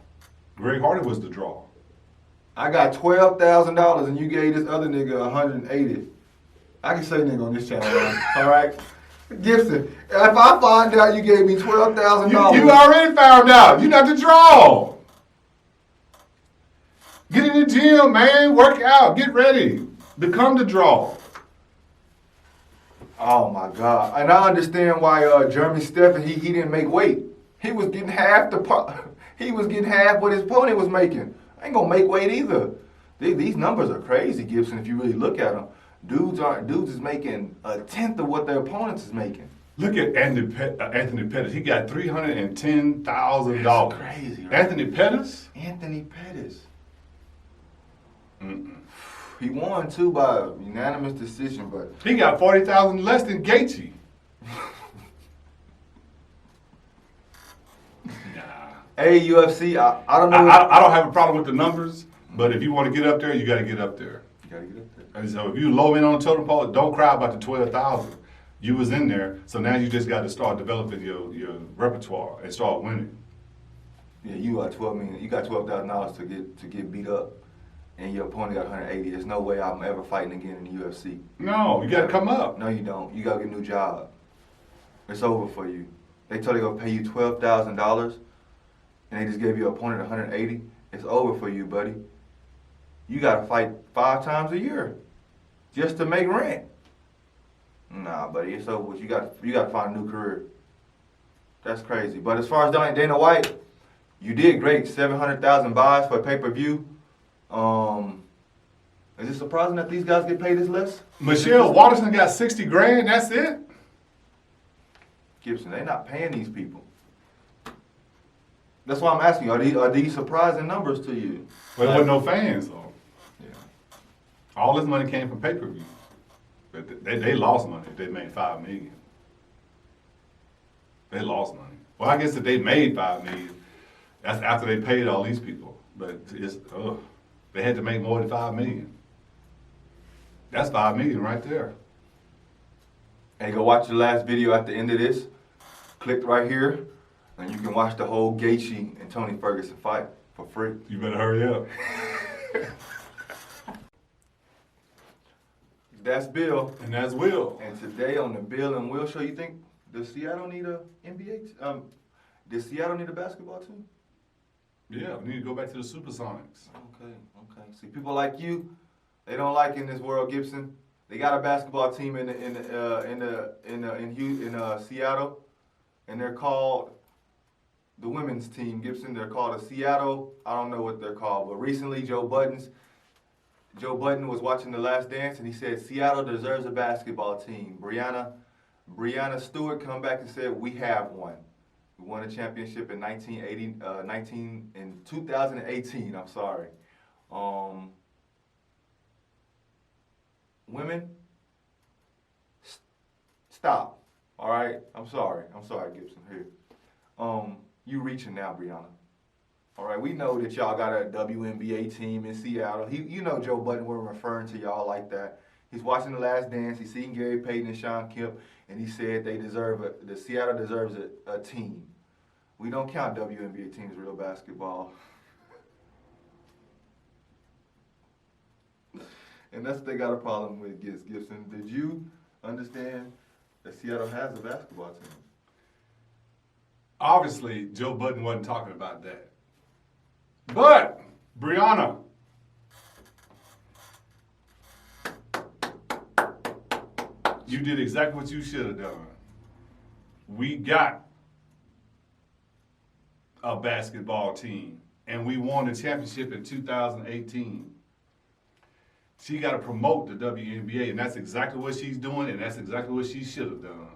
Greg Hardy was the draw. I got $12,000, and you gave this other nigga $180,000. I can say nigga on this channel, man. All right, Gibson. If I find out you gave me $12,000, You already found out. You're not the draw. Get in the gym, man. Work out. Get ready. Become the draw. Oh my God! And I understand why Jeremy Steffen he didn't make weight. He was getting half he was getting half what his opponent was making. I ain't gonna make weight either. These numbers are crazy, Gibson. If you really look at them, dudes is making a tenth of what their opponents is making. Look at Anthony Pettis. He got $310,000. Crazy, right? Anthony Pettis? Anthony Pettis. Mm-mm. He won too by unanimous decision, but He got $40,000 less than Gaethje. Nah. hey UFC, I don't know. I don't have a problem with the numbers, but if you want to get up there, you got to get up there. You gotta get up there. And so if you low in on the totem pole, don't cry about the 12,000. You was in there, so now you just got to start developing your repertoire and start winning. Yeah, you got $12 million. You got $12,000 to get beat up, and your opponent got 180. There's no way I'm ever fighting again in the UFC. No, you got to come up. No, you don't. You gotta get a new job. It's over for you. They told you they're gonna pay you $12,000, and they just gave your opponent 180. It's over for you, buddy. You gotta fight 5 times a year just to make rent. Nah, buddy, it's over with. You gotta find a new career. That's crazy. But as far as Dana White, you did great. 700,000 buys for a pay-per-view. Is it surprising that these guys get paid this less? Michelle Watterson got 60 grand. That's it. Gibson, they're not paying these people. That's why I'm asking you, are these surprising numbers to you? But there wasn't no fans though. Yeah. All this money came from pay-per-view. But they lost money if they made $5 million. They lost money. Well, I guess if they made $5 million, that's after they paid all these people. But they had to make more than $5 million. That's $5 million right there. Hey, go watch the last video at the end of this. Click right here, and you can watch the whole Gaethje and Tony Ferguson fight for free. You better hurry up. That's Bill. And that's Will. And today on the Bill and Will show, you think does Seattle need a NBA? Does Seattle need a basketball team? Yeah, we need to go back to the Supersonics. Okay. See, people like you, they don't like in this world, Gibson. They got a basketball team in Seattle, and they're called the women's team, Gibson. They're called a Seattle. I don't know what they're called, but recently Joe Budden was watching The Last Dance, and he said Seattle deserves a basketball team. Brianna Stewart come back and said we have one. We won a championship in 2018. I'm sorry. Women, stop. All right. I'm sorry, Gibson. Here, you reaching now, Brianna. All right. We know that y'all got a WNBA team in Seattle. You know Joe Budden wasn't referring to y'all like that. He's watching The Last Dance. He's seen Gary Payton and Sean Kemp, and he said the Seattle deserves a team. We don't count WNBA teams as real basketball. And that's what they got a problem with, Gibson. Did you understand that Seattle has a basketball team? Obviously, Joe Budden wasn't talking about that. But, Brianna, you did exactly what you should have done. We got a basketball team, and we won the championship in 2018. She got to promote the WNBA, and that's exactly what she's doing, and that's exactly what she should have done.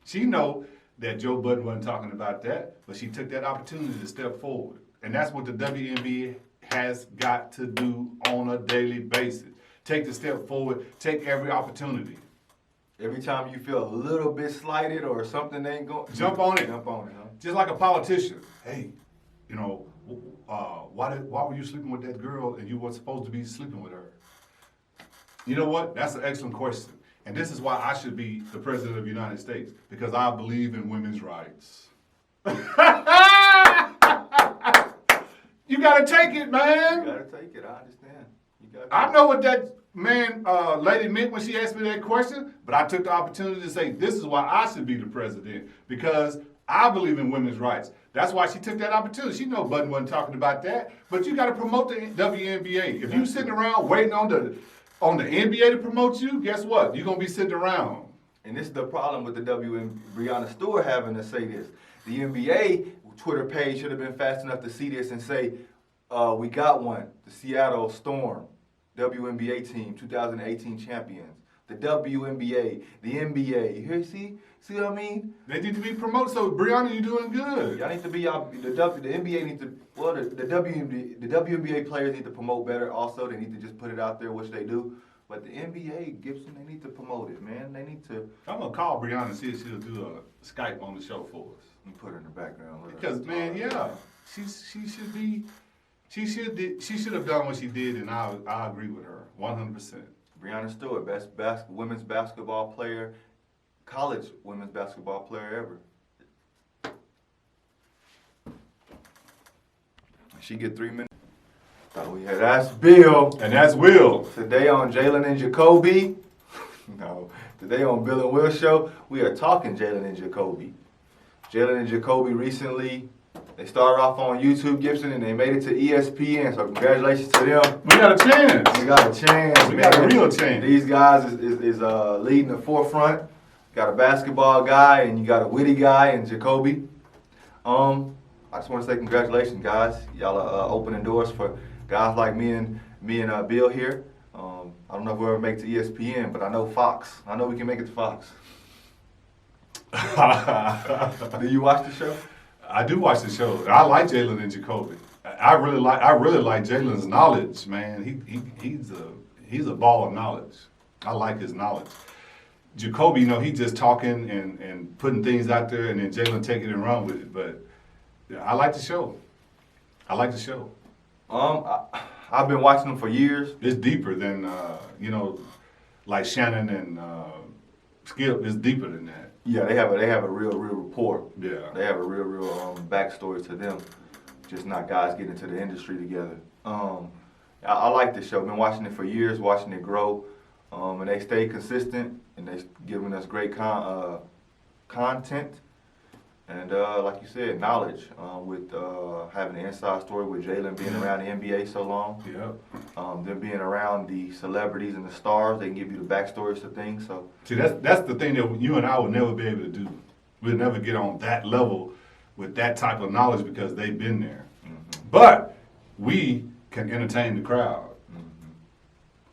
She know that Joe Budden wasn't talking about that, but she took that opportunity to step forward. And that's what the WNBA has got to do on a daily basis. Take the step forward, take every opportunity. Every time you feel a little bit slighted or something ain't going, Jump on it. Jump on it, huh? Just like a politician. Hey, you know, why were you sleeping with that girl and you weren't supposed to be sleeping with her? You know what? That's an excellent question. And this is why I should be the president of the United States, because I believe in women's rights. You gotta take it, man. You gotta take it, I understand. I know what that lady meant when she asked me that question, but I took the opportunity to say, this is why I should be the president, because I believe in women's rights. That's why she took that opportunity. She know Budden wasn't talking about that, but you gotta promote the WNBA. If you sitting around waiting on the NBA to promote you, guess what? You're gonna be sitting around. And this is the problem with the Breonna Stewart having to say this. The NBA Twitter page should have been fast enough to see this and say, we got one, the Seattle Storm, WNBA team, 2018 champions. The WNBA, the NBA. You hear, see what I mean? They need to be promoted. So, Brianna, you're doing good. Y'all need to be, the NBA needs to, well, the WNBA players need to promote better also. They need to just put it out there, which they do. But the NBA, Gibson, they need to promote it, man. They need to. I'm going to call Brianna and see if she'll do a Skype on the show for us. You put her in the background. Because, man, yeah, she should have done what she did, and I agree with her 100%. Breonna Stewart, best women's basketball player, college women's basketball player ever. She get 3 minutes. Thought we had asked Bill. And that's Will. Today on Jalen and Jacoby. No, today on Bill and Will Show, we are talking Jalen and Jacoby. Jalen and Jacoby recently, they started off on YouTube, Gibson, and they made it to ESPN. So congratulations to them. We got a chance. We got a chance. We got a real chance. These guys is leading the forefront. Got a basketball guy and you got a witty guy in Jacoby. I just want to say congratulations, guys. Y'all are opening doors for guys like me and Bill here. I don't know if we'll ever make it to ESPN, but I know Fox. I know we can make it to Fox. Do you watch the show? I do watch the show. I like Jalen and Jacoby. I really like Jalen's knowledge, man. He's a ball of knowledge. I like his knowledge. Jacoby, you know, he just talking and putting things out there, and then Jalen taking it and run with it. But I like the show. I've been watching them for years. It's deeper than like Shannon and Skip. It's deeper than that. Yeah, they have a real rapport. Yeah, they have a real backstory to them. Just not guys getting into the industry together. I like this show. Been watching it for years, watching it grow, and they stay consistent and they giving us great content. And like you said, knowledge with having the inside story with Jalen being around the NBA so long. Yeah. Them being around the celebrities and the stars, they can give you the backstories to things. So see, that's the thing that you and I would never be able to do. We'll never get on that level with that type of knowledge because they've been there. Mm-hmm. But we can entertain the crowd. Mm-hmm.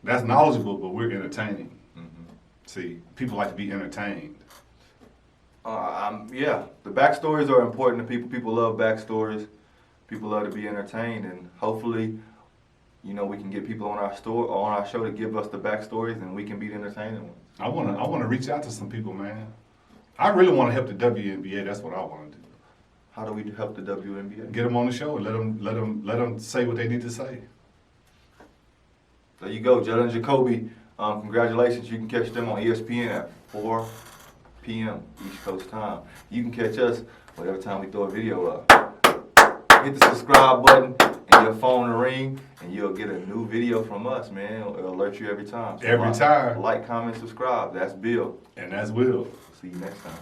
That's knowledgeable, but we're entertaining. Mm-hmm. See, people like to be entertained. Yeah, the backstories are important to people. People love backstories. People love to be entertained, and hopefully, we can get people on our show to give us the backstories, and we can be the entertaining ones. I wanna reach out to some people, man. I really want to help the WNBA. That's what I want to do. How do we help the WNBA? Get them on the show and let them say what they need to say. There you go, Jalen and Jacoby. Congratulations. You can catch them on ESPN at 4 p.m. East Coast time. You can catch us whatever time we throw a video up. Hit the subscribe button and your phone to ring, and you'll get a new video from us, man. It'll alert you every time. So Every time. Like, comment, subscribe. That's Bill. And that's Will. See you next time.